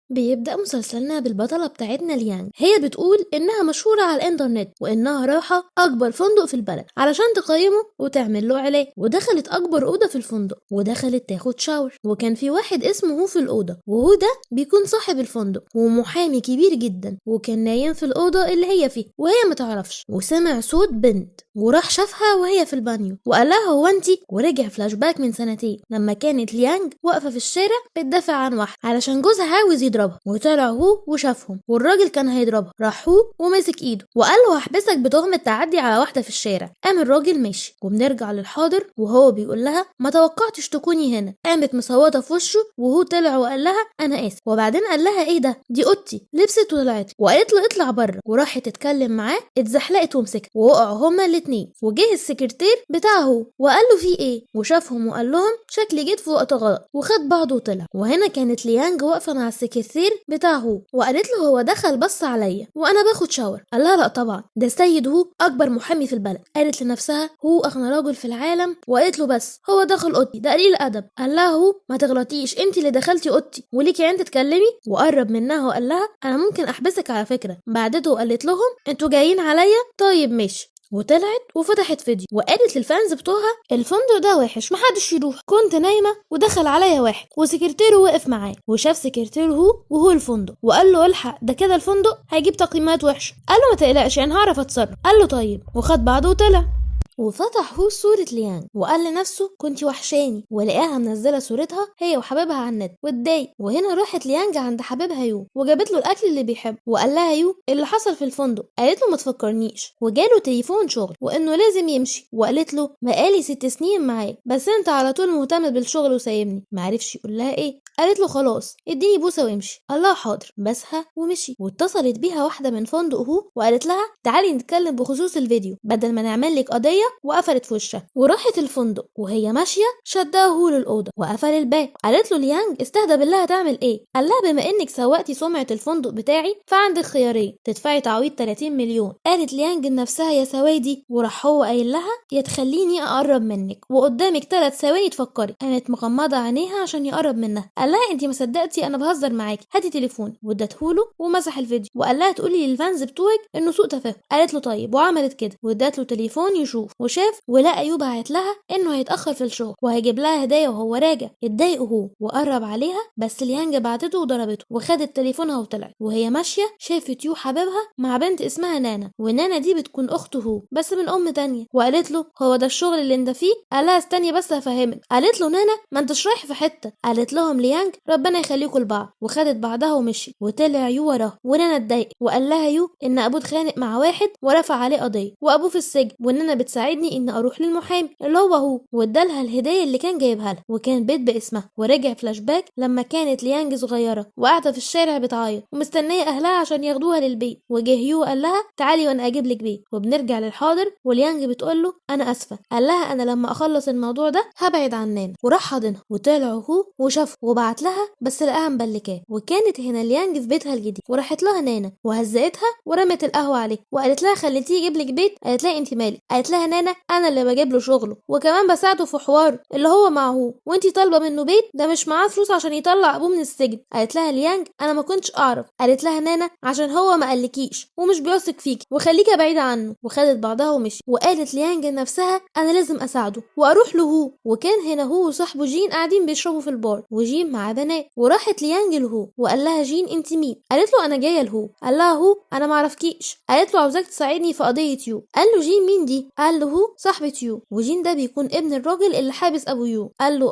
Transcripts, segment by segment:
بيبدأ مسلسلنا بالبطلة بتاعتنا ليانج. هي بتقول إنها مشهورة على الإنترنت وإنها رايحة أكبر فندق في البلد علشان تقيمه وتعمل له علاج، ودخلت أكبر أوضة في الفندق ودخلت تاخد شاور، وكان في واحد اسمه هو في الأوضة، وهو ده بيكون صاحب الفندق ومحامي كبير جدا، وكان نايم في الأوضة اللي هي فيه وهي متعرفش، وسمع صوت بنت وراح شافها وهي في البانيو وقال لها هو انتي، ورجع فلاش باك من سنتين لما كانت ليانج واقفة في الشارع بتدافع عن واحد علشان جوزها عاوز يضربها، وطلع هو وشافهم والراجل كان هيضربها، راح هو ومسك ايده وقال له هحبسك بتهمة تعدي على واحدة في الشارع. قام الراجل ماشي، وبنرجع للحاضر وهو بيقول لها ما توقعتش تكوني هنا. قامت مصوته في وشه وهو طلع وقال لها انا اسف، وبعدين قال لها ايه ده، دي اوضتي، لبست وطلعت وقالت له اطلع بره، وراحت تتكلم معاه اتزحلقت ومسكت ووقعوا هما الاتنين، وجه السكرتير بتاعه وقال له في ايه، وشافهم وقال لهم شكلي جيت في وقت غلط، وخد بعضه وطلع. وهنا كانت ليانج واقفه مع السكرتير بتاعه وقالت له هو دخل بص عليا وانا باخد شاور. قال لها لا طبعا، ده السيد هو اكبر محامي في البلد. قالت لنفسها هو اغنى راجل في العالم، وقالت له بس هو دخل اوضتي، ده قليل ادب. قال لها هو ما تغلطيش، انت اللي دخلتي اوضتي وليكي عين تتكلمي، وقرب منها وقال لها انا ممكن احبسك على فكره. بعدته وقالت لهم انتوا جايين عليا، طيب ماشي، وطلعت وفتحت فيديو وقالت للفانز بتوعها الفندق ده وحش محدش يروح، كنت نايمه ودخل عليا واحد وسكرتيره وقف معاه وشاف سكرتيره وهو الفندق وقال له الحق ده كده الفندق هيجيب تقييمات وحشه. قال له ما تقلقش انا هعرف اتصرف. قال له طيب، وخد بعضه وطلع. وفتح هو صورة ليانج وقال لنفسه كنتي وحشاني، ولقاها منزلة صورتها هي وحبيبها على النت واتضايق. وهنا راحت ليانج عند حبيبها يو وجابت له الاكل اللي بيحبه وقال لها يو اللي حصل في الفندق. قالت له ما تفكرنيش، وجاله تليفون شغل وانه لازم يمشي، وقالت له بقالي 6 سنين معاك بس انت على طول مهتم بالشغل وسايبني. معرفش يقول لها ايه، قالت له خلاص اديني بوسه وامشي. قال لها حاضر، بسها ومشي. واتصلت بيها واحده من فندق هو وقالت لها تعالي نتكلم بخصوص الفيديو بدل ما نعمل لك قضيه، وقفلت في وشها. وراحت الفندق وهي ماشيه شدها هو للاوضه وقفل الباب. قالت له ليانج استهدى بالله هتعمل ايه؟ قال لها بما انك سوقتي سمعه الفندق بتاعي فعندك خيارين، تدفعي تعويض 30 مليون. قالت ليانج لنفسها يا سوادي، وراح هو قايل لها يا تخليني اقرب منك وقدامك 3 ثواني تفكري. قامت مغمضه عينيها عشان يقرب منها. قال لها انت ما صدقتي انا بهزر معاكي، هاتي تليفون، وادته له ومسح الفيديو وقال لها تقولي للفانز بتوعك انه سوء تفاهم. قالت له طيب، وعملت كده وادت له تليفون يشوف، وشاف ولقى ايوب بعت لها انه هيتاخر في الشغل وهيجيب لها هدايا وهو راجع. اتضايق هو وقرب عليها بس ليانج بعتته وضربته وخدت تليفونها وطلعت. وهي ماشيه شافت يو حبيبها مع بنت اسمها نانا، ونانا دي بتكون اخته هو بس من ام تانية، وقالت له هو ده الشغل اللي انت فيه؟ قال لها استني بس هفهمك. قالت له نانا ما انتش رايح في حته. قالت لهم ليانج ربنا يخليكم لبعض، وخدت بعضها ومشي. وطلع يو وراه، ونانا اتضايق وقال لها يو ان ابوه اتخانق مع واحد ورفع عليه قضيه وابوه في السجن، وان انا بتساعدني ان اروح للمحامي اللي هو وادالها الهديه اللي كان جايبها لها، وكان بيت باسمها. ورجع فلاش باك لما كانت ليانج صغيره وقاعده في الشارع بتعيط ومستنيه اهلها عشان ياخدوها للبيت، وجه يو قال لها تعالي وانا اجيب لك بيت. وبنرجع للحاضر وليانج بتقول له انا اسفه. قال لها انا لما اخلص الموضوع ده هبعد عن نانا، وراح حاضنها وطلع هو وشافه وبعت لها بس لقاها مبلكاه. وكانت هنا ليانج في بيتها الجديد، وراحت لها نانا وهزقتها ورمت القهوه عليه وقالت لها خليتيه يجيب لك بيت؟ قالت لها انت مالك؟ قالت لها نانا انا اللي بجيب له شغله وكمان بساعده في حوار اللي هو معه، وانتي طالبه منه بيت؟ ده مش معاه فلوس عشان يطلع ابوه من السجن. قالت لها ليانج انا ما كنتش اعرف. قالت لها نانا عشان هو ما قالكيش ومش بيثق فيكي وخليكي بعيده عنه. وخدت بعضها ومشي. وقالت ليانج لنفسها انا لازم اساعده واروح له هو. وكان هنا هو وصاحبه جين قاعدين بيشربوا في البار، وجين معاه بنات. وراحت ليانج لهو وقال لها جين انت مين؟ قالت له انا جايه لهو. قال لها هو انا ما اعرفكيش. قالت له عاوزاك تساعدني في قضيه يو. قال له جين مين دي؟ قال له هو صاحبه يو، وجين ده بيكون ابن الراجل اللي حابس ابو يو. قال له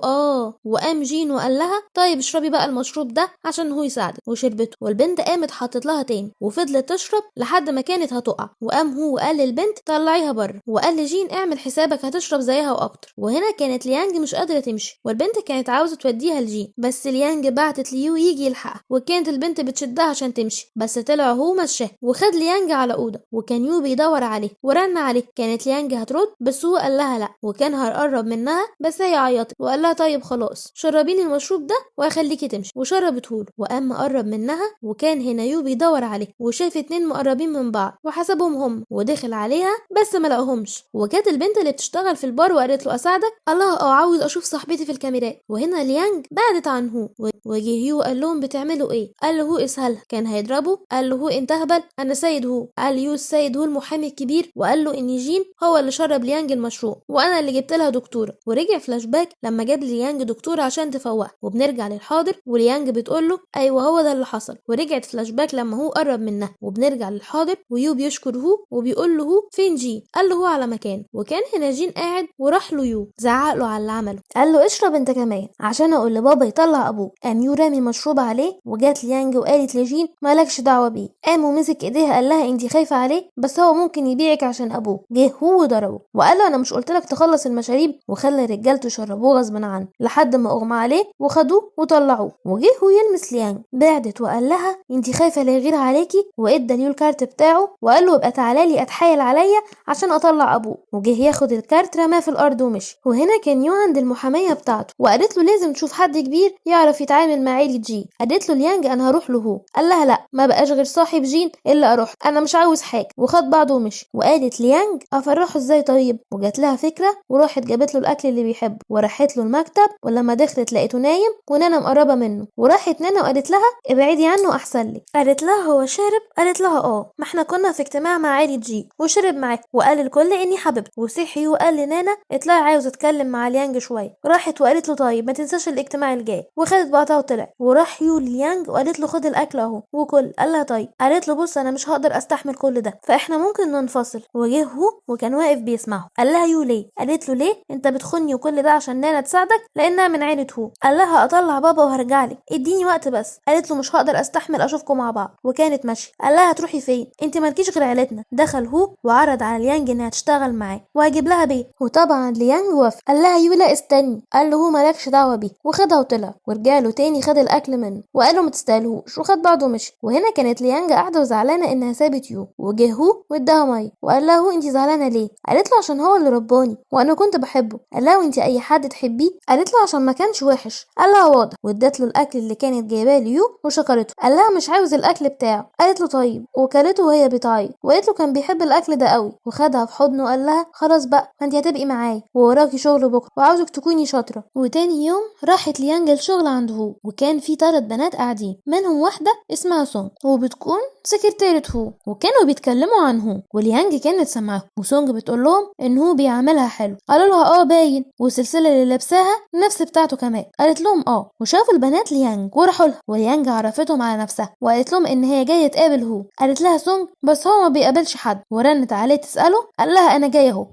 وقام جين وقال لها طيب اشربي بقى المشروب ده عشان هو يساعدك، وشربته. والبنت قامت حطت لها تاني وفضلت تشرب لحد ما كانت هتقع. وقام هو وقال للبنت طلعيها بره، وقال لجين اعمل حسابك هتشرب زيها واكتر. وهنا كانت ليانج مش قادره تمشي، والبنت كانت عاوزه توديها لجين بس ليانج بعتت ليو يجي يلحقها، وكانت البنت بتشدها عشان تمشي بس طلع هو مشاه وخد ليانج على اوضه، وكان يو بيدور عليه ورن عليه. كانت ليانج هترد، بس هو قال لها لا، وكان هيقرب منها بس هي عيطت وقال لها طيب خلاص شربيني المشروب ده وهخليكي تمشي، وشربته له. وقام قرب منها، وكان هنا يو بيدور عليه وشاف 2 مقربين من بعض وحسبهم هم، ودخل عليها بس ما لقاهمش. وجات البنت اللي بتشتغل في البار وقالت له اساعدك؟ الله عاوز اشوف صاحبتي في الكاميرات. وهنا ليانج بعدت عن هو، وجه يو قال لهم بتعملوا ايه؟ قال له هو اسهلها، كان هيضربه. قال له هو انت هبل، انا سيد هو. قال يو السيد هو المحامي الكبير، وقال له ان جين هو اللي شرب ليانج المشروب وانا اللي جبت لها دكتوره. ورجع فلاش باك لما جاب ليانج دكتوره عشان تفوقها، وبنرجع للحاضر وليانج بتقول له ايوه هو ده اللي حصل. ورجعت فلاش باك لما هو قرب منها، وبنرجع للحاضر ويو بيشكر هو وبيقول له هو فين جين؟ قال له هو على مكان. وكان هنا جين قاعد وراح له يو زعق له على اللي عمله، قال له اشرب انت كمان عشان اقول لبابا يطلع ابوه. قام يو رامي مشروب عليه، وجات ليانج وقالت لجين مالكش دعوه بيه. قام ومسك ايديها قال لها انت خايفه عليه، بس هو ممكن يبيعك عشان ابوه. جه هو وضربه وقال له انا مش قلت لك تخلص المشاريب؟ وخلى رجالته يشربوه غصب عنه لحد ما اغمى عليه وخدوه وطلعوه. وجه هو يلمس ليانج، بعدت وقال لها انت خايفه لا يغير عليكي، وادى ليو الكارت بتاعه وقال له ابقى تعالى لي اتحايل عليا عشان اطلع ابوه. وجه ياخد الكارت رماه في الارض ومشي. وهنا كان يو عند المحاميه بتاعته، وقالت له لازم تشوف حد كبير يعرف يتعامل مع عيله جين. قالت له ليانج انا هروح له هو. قال لها لا، ما بقاش غير صاحب جين الا اروح، انا مش عاوز حاجه. وخد بعضه ومشي. وقالت ليانج افرحه ازاي طيب؟ وجات لها فكره وراحت جابت له الاكل اللي بيحبه وراحت له المكتب، ولما دخلت لقيته نايم ونانا مقربه منه. وراحت نانا وقالت لها ابعدي عنه احسن لك. قالت لها هو شارب؟ قالت لها ما احنا كنا في اجتماع مع عيله جين وشرب معاه وقال الكل اني حبيبته. وصحي وقال لنانا اطلعي عاوز اتكلم مع ليانج شويه. راحت وقالت له طيب ما تنساش الاجتماع الجاي. وخدت بعضها وطلع. وراح يو ليانج وقالت له خد الاكل اهو وكل. قال لها طيب. قالت له بص انا مش هقدر استحمل كل ده، فاحنا ممكن ننفصل. وجه هو وكان واقف بيسمعه. قال لها يو ليه؟ قالت له ليه انت بتخوني وكل ده عشان نانا تساعدك لانها من عيله هو. قال لها اطلع بابا وهرجع لك، اديني وقت بس. قالت له مش هقدر استحمل اشوفكم مع بعض. وكانت ماشيه. قال لها هتروحي فين؟ انت مالكيش غير عيلتنا. دخل هو وعرض على ليانج انها تشتغل معاه وهجيب لها بيت. وطبعا ليانج وافق. قال لها يو لا استني. قال له هو مالكش دعوه بيه. وخدها وطلع. ورجع له تاني خد الاكل منه وقال له ما تستاهلهوش، وخد بعضه ومشي. وهنا كانت ليانج قاعده وزعلانه انها سابت يو. وجه هو واداها ميه وقال لها هو انت زعلانه ليه؟ قالت له عشان هو اللي رباني وانا كنت بحبه. قال لها وانت اي حد تحبيه؟ قالت له عشان ما كانش وحش. قال لها واضح. وادت له الاكل اللي كانت جايباه ليو وشكرته. قال لها مش عاوز الاكل بتاعه. قالت له طيب. وكلته وهي بتعيط وقالت له كان بيحب الاكل ده قوي. وخدها في حضنه وقال لها خلاص بقى ما انت هتبقي معايا ووراكي شغل بكره وعاوزك تكوني شاطره. وتاني يوم راحت ليانج الشغل عند هو، وكان في 3 بنات قاعدين، منهم واحده اسمها سونج وبتكون سكرتيرة هو، وكانوا بيتكلموا عن هو. وليانج كانت سامعاهم. وسونج بتقول لهم ان هو بيعملها حلو. قالوا لها باين، والسلسله اللي لابساها نفس بتاعته كمان. قالت لهم وشافوا البنات ليانج وراحوا لها. وليانج عرفتهم على نفسها وقالت لهم ان هي جايه تقابل هو. قالت لها سونج بس هو ما بيقابلش حد. ورنت عليه تساله. قال لها انا جايه اهو.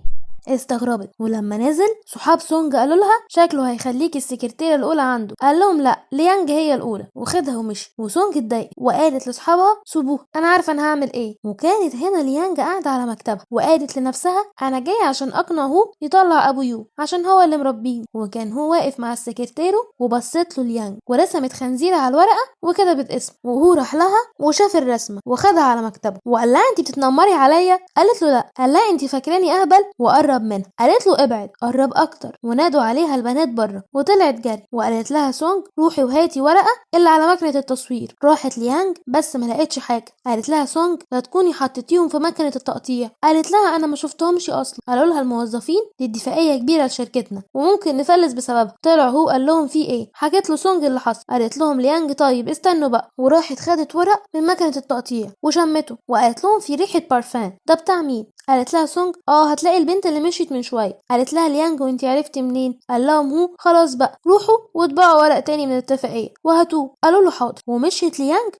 استغربت. ولما نزل صحاب سونج قالوا لها شكله هيخليكي السكرتيره الاولى عنده. قال لهم لا، ليانج هي الاولى. وخدها ومشي. وسونج اتضايقت وقالت لاصحابها سيبوه انا عارفه انا هعمل ايه. وكانت هنا ليانج قاعده على مكتبها وقالت لنفسها انا جايه عشان اقنع هو يطلع ابو يو عشان هو اللي مربيه. وكان هو واقف مع السكرتيره وبصت له ليانج ورسمت خنزيره على الورقه وكتبت اسمه. وهو راح لها وشاف الرسمه وخدها على مكتبه وقال لها انت بتتنمري عليا؟ قالت له لا. قال لها انت فاكراني اهبل؟ وقرب منها. قالت له ابعد. قرب اكتر. ونادوا عليها البنات بره وطلعت جري. وقالت لها سونج روحي وهاتي ورقه اللي على مكنه التصوير. راحت ليانج بس ما لقتش حاجه. قالت لها سونج لا تكوني حطيتيهم في مكنه التقطيع. قالت لها انا ما شفتهمش اصلا. قالوا لها الموظفين دي اتفاقيه كبيره لشركتنا وممكن نفلس بسببها. طلع هو قال لهم في ايه. حكت له سونج اللي حصل. قالت لهم ليانج طيب استنوا بقى. وراحت خدت ورق من مكنه التقطيع وشمته وقالت لهم في ريحه بارفان. ده بتاع مين؟ قالت لها سونج هتلاقي البنت اللي مشيت من شويه. قالت لها ليانج وانتي عرفتي منين؟ قال لهم هو خلاص بقى روحوا واتبعوا ورق تاني من الاتفاقيه وهاتوه. قالوا له حاضر. ومشيت ليانج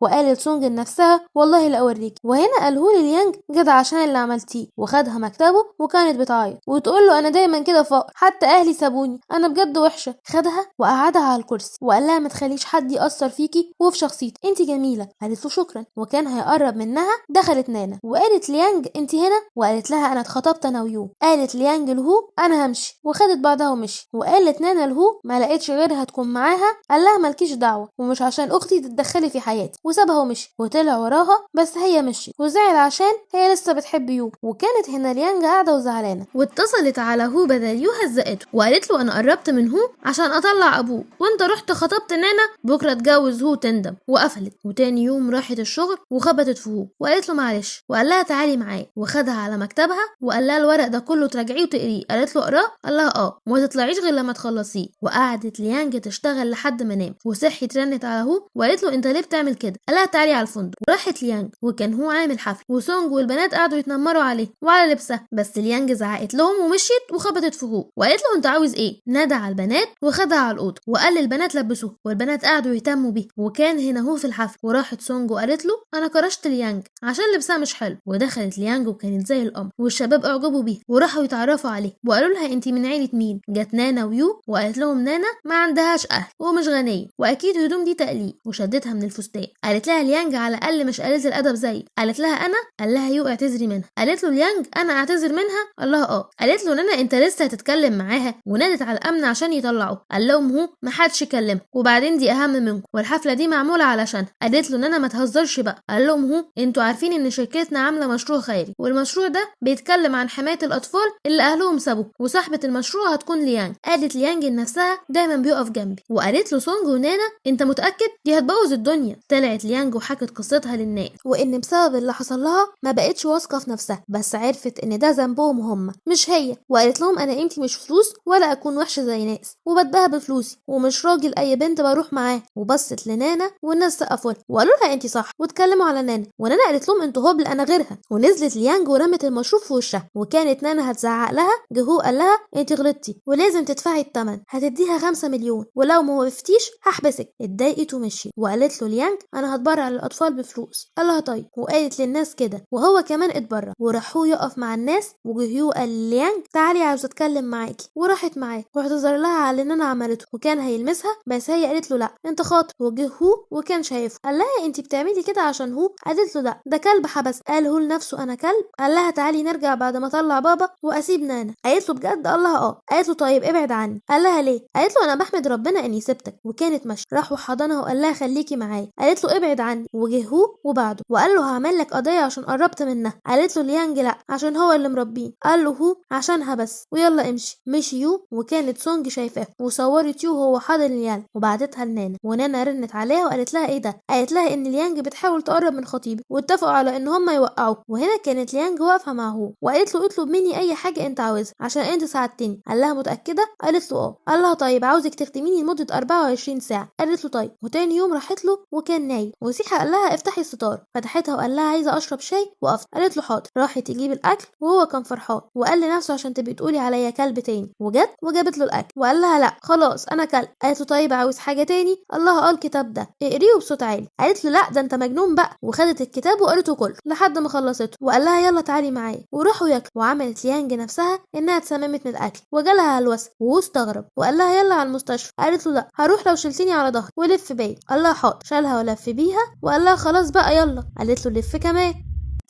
وقالت سونج لنفسها والله لا اوريكي. وهنا قاله لي ليانج جدع عشان اللي عملتيه. وخدها مكتبه وكانت بتعيط وتقول له انا دايما كده فقر، حتى اهلي سابوني، انا بجد وحشه. خدها وقعدها على الكرسي وقال لها ما تخليش حد ياثر فيكي وفي شخصيتك، انتي جميله. قالت له شكرا. وكان هيقرب منها دخلت نانا وقالت ليانج انتي هنا؟ وقالت لها انا اتخطبت انا ويو يو. قالت ليانج لهو انا همشي، وخدت بعضها ومشي. وقالت نانا لهو ما لقيتش غيرها تكون معاها، قال لها مالكيش دعوه ومش عشان اختي تتدخلي في حياتي، وسابها ومشي. وطلع وراها بس هي مشي وزعل عشان هي لسه بتحب يو. وكانت هنا ليانج قاعده وزعلانه، واتصلت على هو بدل يو هزقته وقالت له انا قربت من هو عشان اطلع ابوه، وانت رحت خطبت نانا، بكره اتجوز هو تندم. وقفلت. وتاني يوم راحت الشغل وخبطت في هو وقالت له معلش، وقال لها تعالي معايا، وخدها على مكتبها وقال لها الورق ده كله تراجعيه وتقريه. قالت له اقراه؟ قال لها اه، وما تطلعيش غير لما تخلصيه. وقعدت ليانج تشتغل لحد ما نام. وصحت رنت على هو وقالت له انت ليه بتعمل كده؟ قال لها تعالي على الفندق. وراحت ليانج وكان هو عامل حفل، وسونج والبنات قعدوا يتنمروا عليه وعلى لبسها، بس ليانج زعقت لهم ومشيت وخبطت في هو وقالت له انت عاوز ايه؟ نادى على البنات وخدها على الاوضه وقال للبنات لبسوه، والبنات قعدوا يهتموا بيه. وكان هنا هو في الحفل. وراحت سونج وقالت له انا كرشت ليانج عشان لبسها مش حلو. ودخلت ليانج وكانت زي القمر، والشباب اعجبوا بيه وراحوا يتعرفوا عليه وقالوا لها انتي من عيله مين؟ جت نانا ويو وقالت لهم نانا ما عندهاش اهل ومش غنيه، واكيد هدوم دي تقليد، وشدتها من الفستان. قالت لها ليانج على الاقل مش قليله الادب زي. قالت لها انا؟ قال لها يو اعتذري منها. قالت له ليانج انا اعتذر منها؟ قال لها اه. قالت له نانا انت لسه هتتكلم معاها؟ ونادت على الامن عشان يطلعوه. قال لهم هو ما حدش يكلمه، وبعدين دي اهم منكم، والحفله دي معموله علشان. قالت له نانا ما تهزرش بقى. قال لهم هو انتوا عارفين ان شركتنا عامله مشروع خيري، والمشروع ده بيتكلم عن حمايه الاطفال اللي اهلهم سابوه، وصاحبه المشروع هتكون ليانج. قالت ليانج لنفسها دايما بيقف جنبي. وقالت له سونج ونانا انت متاكد؟ دي هتبوظ الدنيا. طلعت ليانج وحكت قصتها للناس، وان بسبب اللي حصل لها ما بقتش واثقه في نفسها، بس عرفت ان ده ذنبهم هم مش هي. وقالت لهم انا قيمتي مش فلوس ولا اكون وحشه زي ناس، وبتباهى بفلوسي ومش راجل اي بنت بروح معاه. وبصت لنانا والناس سقفوا لها وقالوا لها انت صح، واتكلموا على نانا. ونانا قالت لهم انتوا هبل انا غيرها. ونزلت ليانج ورمت المشروب في وشها. وكانت نانا هتزعق لها، جهو قال لها انت غلطتي ولازم تدفعي الثمن، هتديها 5 مليون، ولو ما وقفتيش هحبسك. اتضايقت ومشيت. وقالت له ليانج انا هتبرع للاطفال بفلوس. قال لها طيب. وقالت للناس كده وهو كمان اتبرع. وراح هو يقف مع الناس، وجهيو قال ليانج تعالي عاوز اتكلم معاكي. وراحت معاه واعتذر لها على اللي نانا عملته، وكان هيلمسها بس هي قالت له لا انت خاطب. وجهو وكان شايفه قال لها انت بتعملي كده عشان هو؟ قالت له لا ده كلب حبس. قال هو لنفسه انا كلب؟ قال لها تعالي نرجع بعد ما اطلع بابا واسيب نانا. قالت له بجد؟ قال لها اه. قالت له طيب ابعد عني. قال لها ليه؟ قالت له انا بحمد ربنا اني سبتك. وكانت ماشيه. راح وحضنها وقال لها خليكي معايا. قالت له ابعد عني. وجهو وبعده وقال له هعمل لك قضيه عشان قربت منها. قالت له ليانج لا عشان هو اللي مربيه. قال له هو عشانها بس، ويلا امشي. مشي يو. وكانت سونج شايفاه وصورت يو وهو حاضن ليانج وبعتتها لنانا. ونانا رنت عليها وقالت لها ايه ده؟ قالت لها ان ليانج بتحاول تقرب من خطيبي، واتفقوا على ان هم يوقعوه. وهنا كانت ليانج واقفه مع هو وقالت له اطلب مني اي حاجه انت عاوزها عشان انت ساعدتني. قال لها متاكده؟ قالت له اه. قال لها طيب عاوزك تخدميني لمده 24 ساعه. قالت له طيب. وتاني يوم راحت له وكان نايم، وصحى قال لها افتحي الستار. فتحتها وقال لها عايزه اشرب شاي وافطر. قالت له حاضر. راحت تجيب الاكل وهو كان فرحان، وقال لنفسه عشان تبقي تقولي عليا كلب تاني. وجت وجابت له الاكل وقال لها لا خلاص انا كلب. قالت له طيب عاوز حاجه تاني؟ الله قال الكتاب ده اقريه بصوت عالي. قالت له لا ده انت مجنون بقى. وخدت الكتاب وقرته كله لحد ما خلصته، وقال لها يلا تعالي معايا. وراحوا ياكلوا. وعملت ليانج نفسها انها اتسممت من الاكل وجالها هلوسه، وهو استغرب وقال لها يلا على المستشفى. قالت له لا هروح لو شلتيني على ظهري ولف بيا. قال لها حاضر. شالها ولف بيها وقال لها خلاص بقى يلا. قالت له لف كمان.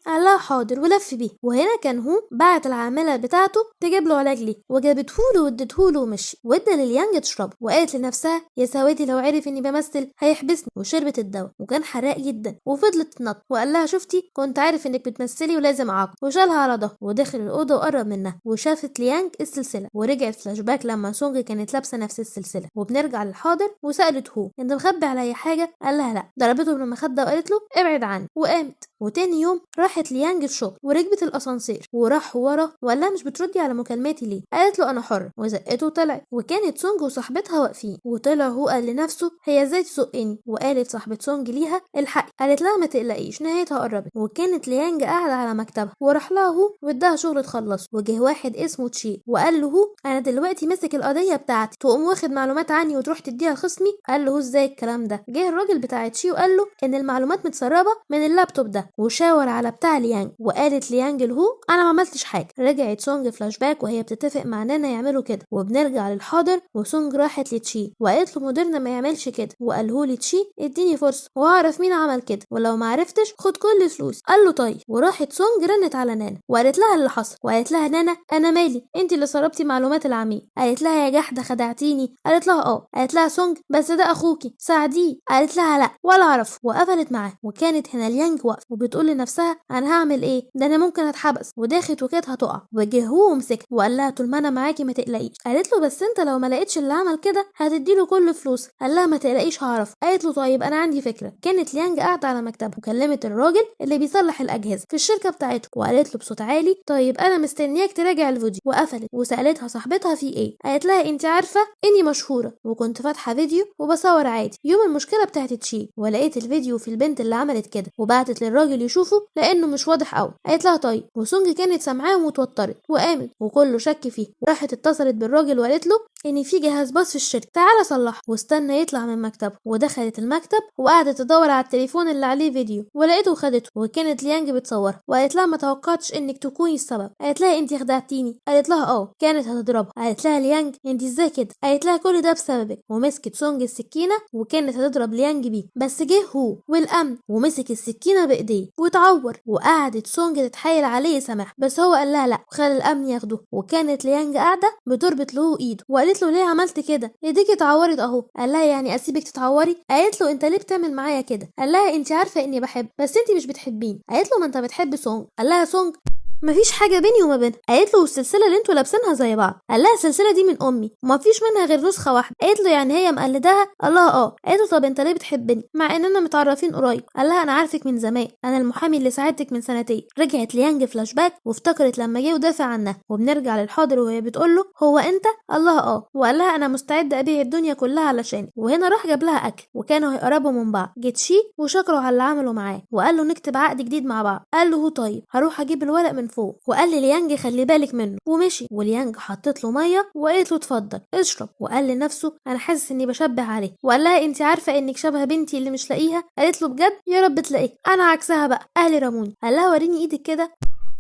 قال لها حاضر ولف بيه. وهنا كان هو بعت العامله بتاعته تجيب له علاج ليه، وجابتهوله واديتهوله ومشي. وادى لليانج تشربه. وقالت لنفسها يا سوادي لو عرف اني بمثل هيحبسني. وشربت الدواء وكان حراق جدا وفضلت تنط. وقال لها شفتي كنت عارف انك بتمثلي ولازم اعاقب. وشالها على ظهره ودخل الاوضه وقرب منها. وشافت ليانج السلسله، ورجعت فلاش باك لما سونج كانت لابسه نفس السلسله. وبنرجع للحاضر وسالت هو انت مخبي عليا حاجه؟ قال لها لا. ضربته بالمخده وقالت له ابعد عني وقامت. وتاني يوم راحت ليانج الشغل وركبت الاسانسير وراح ورا وقال لها مش بتردي على مكالماتي ليه؟ قالت له انا حره. وزقته وطلعت. وكانت سونج وصاحبتها واقفين. وطلع هو قال لنفسه هي ازاي تزقني؟ وقالت صاحبه سونج ليها الحقي. قالت لها ما تقلقيش نهايتها قربت. وكانت ليانج قاعده على مكتبها وراح لها هو واداها شغل تخلصه. وجه واحد اسمه تشي وقال له هو انا دلوقتي ماسك القضيه بتاعتي، تقوم واخد معلومات عني وتروح تديها لخصمي؟ قال له هو ازاي الكلام ده؟ جه الراجل بتاع تشي وقال له ان المعلومات متسربه من اللابتوب ده، وشاور على بتاع ليانج، وقالت ليانج لهو انا ما عملتش حاجه. رجعت سونج فلاش باك وهي بتتفق مع نانا يعملوا كده، وبنرجع للحاضر وسونج راحت لتشي وقالت له مديرنا ما يعملش كده، وقاله لي تشي اديني فرصه واعرف مين عمل كده، ولو ما عرفتش خد كل فلوس. قال له طيب. وراحت سونج رنت على نانا وقالت لها اللي حصل، وقالت لها نانا انا مالي، انت اللي سربتي معلومات العميل. قالت لها يا جحده خدعتيني. قالت لها اه. قالت لها سونج بس ده اخوكي ساعديه. قالت لها لا ولا اعرف، وقفلت معاه. وكانت هنا ليانج واقفه وبتقول لنفسها انا هعمل ايه، ده انا ممكن اتحبس، وداخت وكانت هتقع. وجه هو ومسكها وقال لها طول ما انا معاكي ما تقلقيش. قالت له بس انت لو ما لقيتش اللي عمل كده هتديله كل فلوس. قال لها ما تقلقيش هعرف. قالت له طيب انا عندي فكره. كانت ليانج قاعده على مكتبه وكلمت الراجل اللي بيصلح الاجهزه في الشركه بتاعته وقالت له بصوت عالي طيب انا مستنياك تراجع الفيديو. وقفلت وسالتها صاحبتها في ايه. قالت لها انت عارفه اني مشهوره وكنت فاتحه فيديو وبصور عادي يوم المشكله بتاعت تشي، ولقيت الفيديو في البنت اللي عملت كده وبعتت للراجل يشوفه لانه مش واضح قوي. قالت لها طيب. وسونج كانت سامعاهم واتوترت وقامت وكله شك فيه، وراحت اتصلت بالراجل وقالت له ان في جهاز باص في الشركه تعالى صلحه. واستنى يطلع من مكتبه. ودخلت المكتب وقعدت تدور على التليفون اللي عليه فيديو ولقيته وخدته. وكانت ليانج بتصورها وقالت لها ما توقعتش انك تكوني السبب. قالت لها انت خدعتيني. قالت لها اه. كانت هتضربها. قالت لها ليانج انت ازاي كده. قالت لها كل ده بسببك. ومسكت سونج السكينه وكانت هتضرب ليانج بيه، بس جه هو والامن ومسك السكينه بايديه واتعور. وقعدت سونج تتحايل عليه سماح، بس هو قال لها لا وخلى الامن ياخده. وكانت ليانج قاعده بتربط له ايده وقالت له ليه عملت كده، ايديك اتعورت اهو. قال لها يعني اسيبك تتعوري. قالت له انت ليه بتعمل معايا كده. قال لها انت عارفه اني بحب بس انت مش بتحبيني. قالت له ما انت بتحب سونج. قال لها سونج مفيش حاجه بيني وما بينها. قالت له والسلسله اللي انتوا لابسينها زي بعض. قال لها السلسله دي من امي ومفيش منها غير نسخه واحده. قالت له يعني هي مقلداها. قال لها اه. قالت له طب انت ليه بتحبني مع اننا متعرفين قريب. قال لها انا عارفك من زمان، انا المحامي اللي ساعدتك من سنتين. رجعت ليانج فلاش باك وافتكرت لما جه ودافع عنها. وبنرجع للحاضر وهي بتقول له هو انت. قال لها اه. وقال لها انا مستعد ابيع الدنيا كلها علشانك. وهنا راح جاب لها اكل وكانوا هيقربوا من بعض. جت شي وشكروا على اللي عملوا معاه وقال له نكتب عقد جديد مع بعض. قال له هو طيب هروح اجيب الورق من فوق. وقال لي ليانج خلي بالك منه ومشي. وليانج حطت له ميه وقالت له اتفضل اشرب. وقال لنفسه انا حاسس اني بشبه عليه. وقال لها انت عارفه انك شبه بنتي اللي مش لاقيها. قالت له بجد يا رب تلاقيه، انا عكسها بقى اهلي رموني. قال لها وريني ايدك كده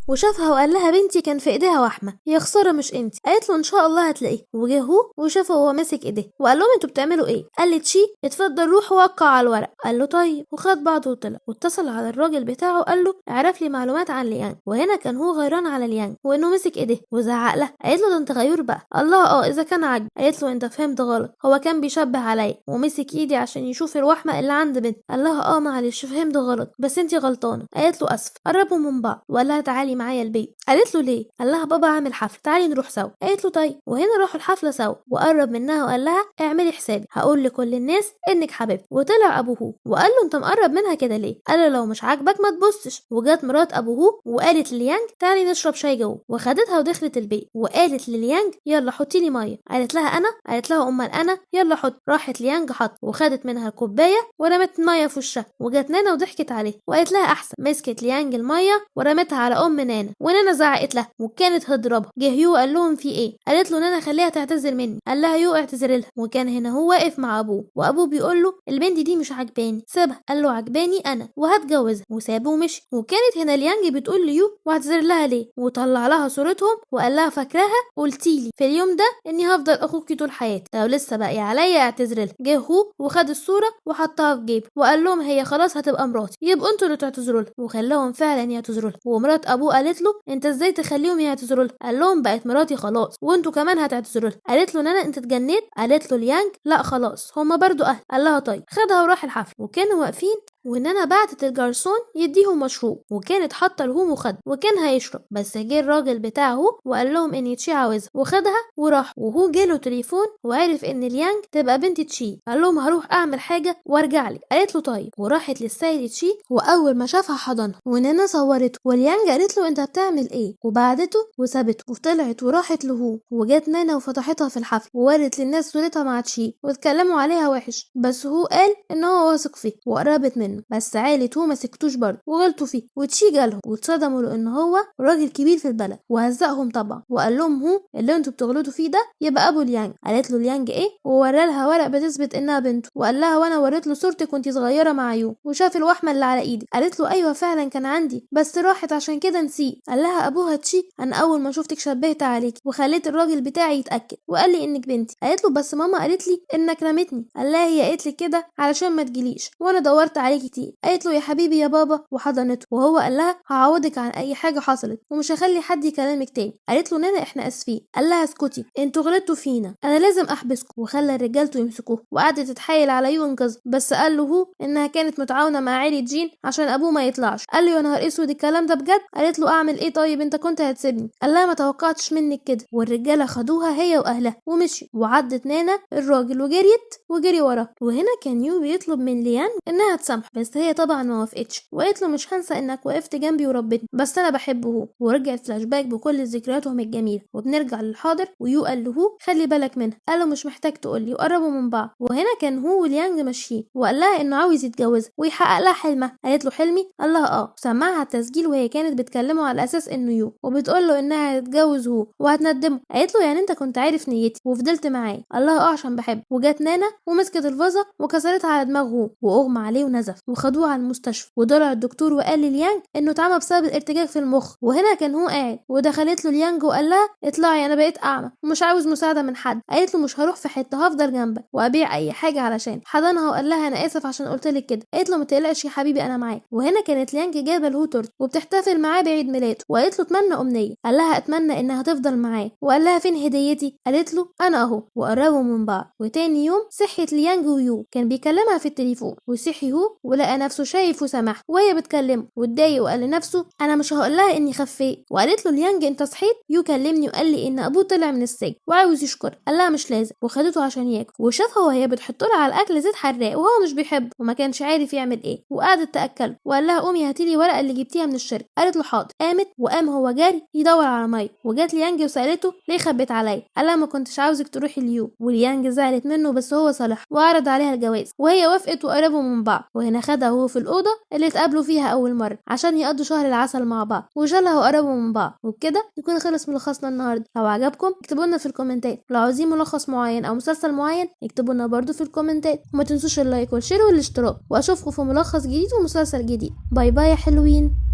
وشافها وقال لها بنتي كان في ايديها وحمه، يا خساره مش انتي. قالت له ان شاء الله هتلاقيه. وجه هو وشافه وهو ماسك ايديه وقال لهم انتوا بتعملوا ايه. قالت شي اتفضل روح وقع على الورق. قال له طيب وخد بعضه وطلع. واتصل على الراجل بتاعه قال له اعرف لي معلومات عن ليانج. وهنا كان هو غيران على ليانج وانه مسك ايديه وزعق لها. قالت له ده انت غيور بقى. الله اه اذا كان عاجبك. قالت له انت فهمت غلط، هو كان بيشبه عليا ومسك ايدي عشان يشوف الوحمه اللي عند بنت. قال لها اه معلش فهمت غلط بس انتي غلطانه. قالت له اسف. قربوا من بعض وقال لها تعالي معايا البيت. قالت له ليه. قال لها بابا عامل حفله تعالي نروح سوا. قالت له طيب. وهنا راحوا الحفله سوا وقرب منها وقال لها اعملي حسابي هقول لكل الناس انك حبيبتي. وطلع ابوه وقال له انت مقرب منها كده ليه. قال له لو مش عاجبك ما تبصش. وجت مرات ابوه وقالت لليانج تعالي نشرب شاي جوه. وخدتها ودخلت البيت وقالت لليانج يلا حطي لي ميه. قالت لها انا. قالت لها امال انا. يلا حط. راحت ليانج حط وخدت منها الكوبايه ورمت ميه في وشها. وجت نانا وضحكت عليه وقالت لها احسن. مسكت ليانج الميه ورمتها على ام نانا ونانا زعقت لها وكانت هتضربها. جه يو قال لهم في ايه. قالت له نانا خليها تعتذر مني. قال لها يو اعتذر لها. وكان هنا هو واقف مع ابوه وابوه بيقول له البنت دي مش عجباني سيبها. قال له عجباني انا وهتجوزها وسابه ومشي. وكانت هنا ليانج بتقول ليو واعتذر لها ليه وطلع لها صورتهم وقال لها فاكراها قلتيلي في اليوم ده اني هفضل اخوكي طول حياتي لو لسه باقي عليا اعتذر لها. جه هو وخد الصوره وحطها في جيبه وقال لهم هي خلاص هتبقى مراتي يبقوا انتوا اللي تعتذروا لها. وخلاهم فعلا يعتذروا لها. ومرات ابوه قالت له انت ازاي تخليهم يعتذروا لها. قال لهم بقت مراتي خلاص وانتوا كمان هتعتذروا لها. قالت له نانا انت اتجنيت. قالت له ليانج لا خلاص هما برضو اهل. قال لها طيب. خدها وراح الحفل وكانوا واقفين ونانا بعتت الجرسون يديهم مشروب وكانت حاطه لهم وخد وكان هيشرب. بس جه الراجل بتاعه وقال لهم ان تشي عاوزها وخدها وراح. وهو جاله تليفون وعرف ان ليانج تبقى بنت تشي. قال لهم هروح اعمل حاجه وارجع لك. قالت له طيب. وراحت للسيد تشي واول ما شافها حضنها ونانا صورته. وليانج قالت له انت بتعمل ايه وبعدته وسابته وطلعت وراحت له. وجت نانا وفتحتها في الحفل وورت للناس صورتها مع تشي واتكلموا عليها وحش بس هو قال ان هو واثق فيه وقربت منه منه، بس عيلة هو ما سكتوش برضه وغلطوا فيه، وتشي جالهم واتصدموا لان هو راجل كبير في البلد وهزقهم طبعا، وقال لهم هو اللي انتوا بتغلطوا فيه ده يبقى ابو ليانج. قالت له ليانج ايه؟ وورى لها ورق بتثبت انها بنته، وقال لها وانا وريت له صورتك وانتي صغيره مع يو وشاف الوحمه اللي على ايدك. قالت له ايوه فعلا كان عندي بس راحت عشان كده نسيت. قال لها ابوها تشي انا اول ما شفتك شبهت عليكي وخليت الراجل بتاعي يتاكد وقال لي انك بنتي. قالت له بس ماما قالت لي انك رمتني. قال لها هي قالت لي كده علشان ما تجيليش وانا دورت عليكي كتير. قالت له يا حبيبي يا بابا وحضنته، وهو قال لها هعوضك عن اي حاجه حصلت ومش هخلي حد يكلمك تاني. قالت له نانا احنا اسفين. قال لها اسكتي انتوا غلطتوا فينا، انا لازم احبسكم. وخلى رجالته يمسكوه وقعدت تتحايل على يو ينقذه، بس قال له هو انها كانت متعاونه مع عيله جين عشان ابوه ما يطلعش. قال له يا نهار اسود الكلام ده بجد؟ قالت له اعمل ايه طيب انت كنت هتسيبني؟ قال لها ما توقعتش منك كده. والرجاله خدوها هي واهلها ومشي، وعدت نانا الراجل وجري وراه. وهنا كان يو بيطلب من ليان انها تسامحه، بس هي طبعا ما وافقتش وقالت له مش هنسى انك وقفت جنبي وربيتني بس انا بحبه هو. ورجعت فلاش باك بكل ذكرياتهم الجميله، وبنرجع للحاضر ويو قال له هو خلي بالك منها. قال له مش محتاج تقولي، وقربوا من بعض. وهنا كان هو وليانج ماشيين وقال لها انه عاوز يتجوزها ويحقق لها حلمها. قالت له حلمي؟ قال لها وسمعها التسجيل وهي كانت بتكلمه على اساس انه يو، وبتقول له انها هتتجوز هو وهتندمه. قالت له يعني انت كنت عارف نيتي وفضلت معايا؟ قال لها عشان بحبه. وجت نانا ومسكت الفازه وكسرتها على دماغه هو واغمى عليه ونزف، وخدوه على المستشفى. وطلع الدكتور وقال لليانج انه اتعمى بسبب الارتجاج في المخ. وهنا كان هو قاعد ودخلت له ليانج وقال لها اطلعي انا بقيت اعمى ومش عاوز مساعده من حد. قالت له مش هروح في حته، هفضل جنبك وابيع اي حاجه علشان. حضنها وقال لها انا اسف عشان قلت لك كده. قالت له ما تقلقش يا حبيبي انا معاك. وهنا كانت ليانج جايبه له تورته وبتحتفل معاه بعيد ميلاده، وقالت له اتمنى امنيه. قال لها اتمنى انها تفضل معاه. وقال لها فين هديتي؟ قالت له انا اهو. وقربوا من بعض. وتاني يوم صحيت ليانج ويو كان بيكلمها في التليفون، وصحي هو ولقى نفسه شايف وسمح وهي بتكلمه واتضايق وقال لنفسه انا مش هقول لها اني خفيت. وقالت له ليانج انت صحيت؟ يو كلمني وقال لي ان ابوه طلع من السجن وعاوز يشكر. قال لها مش لازم، وخدته عشان ياكل. وشافها وهي بتحط له على الاكل زيت حراق وهو مش بيحبه وما كانش عارف يعمل ايه، وقعدت تاكله. وقال لها قومي هاتي لي ورقه اللي جبتيها من الشركه. قالت له حاضر. قامت وقام هو جاري يدور على ميه. وجات ليانج وسالته ليه خبت عليا؟ قال لها ما كنتش عاوزك تروحي اليوم. وليانج زعلت منه بس هو صالحها وعرض عليها الجواز، وهي وافقت وقربوا من بعض. وهنا خدها هو في الاوضه اللي اتقابلوا فيها اول مره عشان يقضوا شهر العسل مع بعض، وشالها وقربوا من بعض. وبكده يكون خلص ملخصنا النهارده. لو عجبكم اكتبوا لنا في الكومنتات، لو عاوزين ملخص معين او مسلسل معين اكتبوا لنا برضو في الكومنتات، وما تنسوش اللايك والشير والاشتراك. واشوفكم في ملخص جديد ومسلسل جديد. باي باي يا حلوين.